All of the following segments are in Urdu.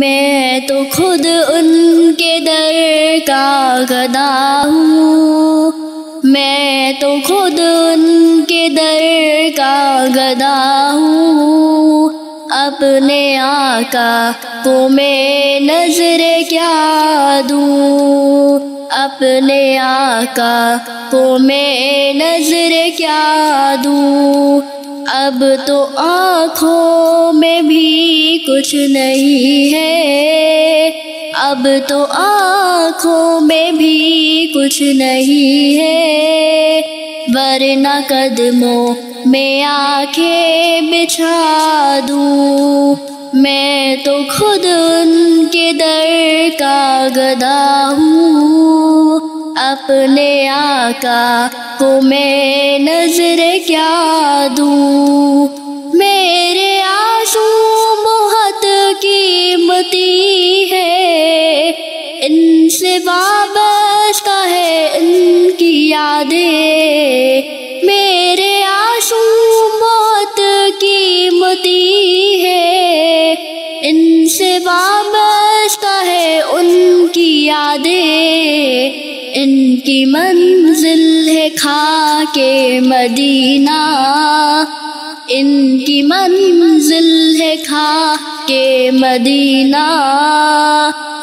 میں تو خود ان کے در کا گدا ہوں، میں تو خود ان کے در کا گدا ہوں، اپنے آقا کو میں نظر کیا دوں، اپنے آقا کو میں نظر کیا دوں، اب تو آنکھوں میں بھی کچھ نہیں ہے، اب تو آنکھوں میں بھی کچھ نہیں ہے، ورنہ قدموں میں آنکھیں بچھا دوں، میں تو خود ان کے در کا گدا ہوں، اپنے آقا کو میں نظر کیا دوں، میرے آنسو بہت قیمتی ہے، ان سے وابستہ ہے ان کی یادیں، میرے آنسو بہت قیمتی ہے، ان سے وابستہ ہے ان کی یادیں، ان کی منزل ہے خاک مدینہ، ان کی منزل ہے خاک مدینہ،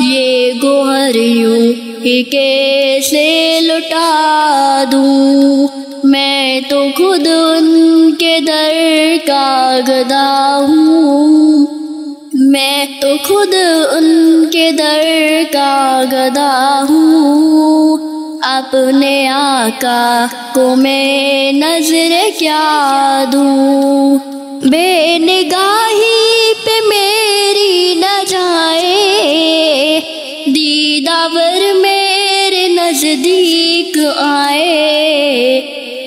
یہ گوہر یوں ہی کیسے لٹا دوں، میں تو خود ان کے در کا گدا ہوں، میں تو خود ان کے در کا گدا ہوں، اپنے آقا کو میں نظر کیا دوں، بے نگاہی پہ میری نہ جائے، دیداور میرے نزدیک آئے،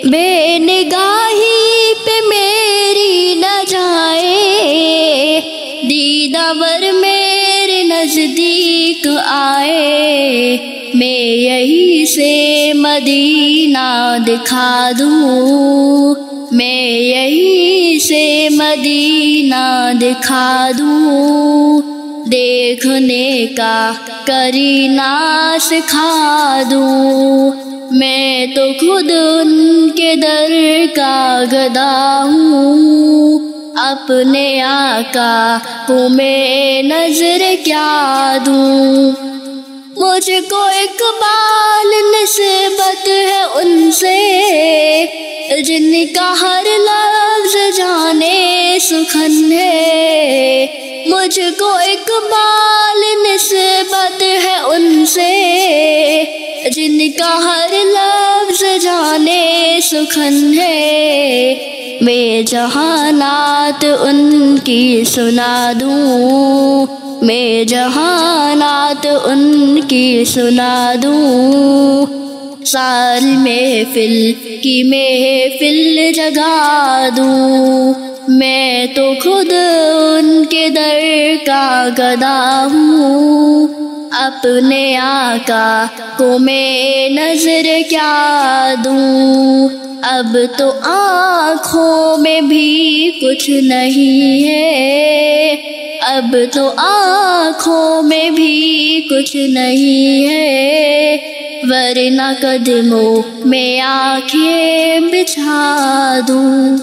بے نگاہی پہ میری نہ جائے، دیداور میرے نزدیک آئے، میں یہی سے مدینہ دکھا دوں، میں یہی سے مدینہ دکھا دوں، دیکھنے کا کرینہ سکھا دوں، میں تو خود ان کے در کا گدا ہوں، اپنے آقا کو میں نظر کیا دوں، مجھ کو اقبال نسبت ہے ان سے، جن کا ہر لفظ جانے سخن ہے، مجھ کو اقبال نسبت ہے ان سے، جن کا ہر لفظ جانے سخن ہے، میں جہانات ان کی سنا دوں، میں جہانات ان کی سنا دوں، سال محفل کی محفل جگا دوں، میں تو خود ان کے در کا گدا ہوں، اپنے آقا کو میں نظر کیا دوں، اب تو آنکھوں میں بھی کچھ نہیں ہے، اب تو آنکھوں میں بھی کچھ نہیں ہے، ورنہ قدموں میں آنکھیں بچھا دوں۔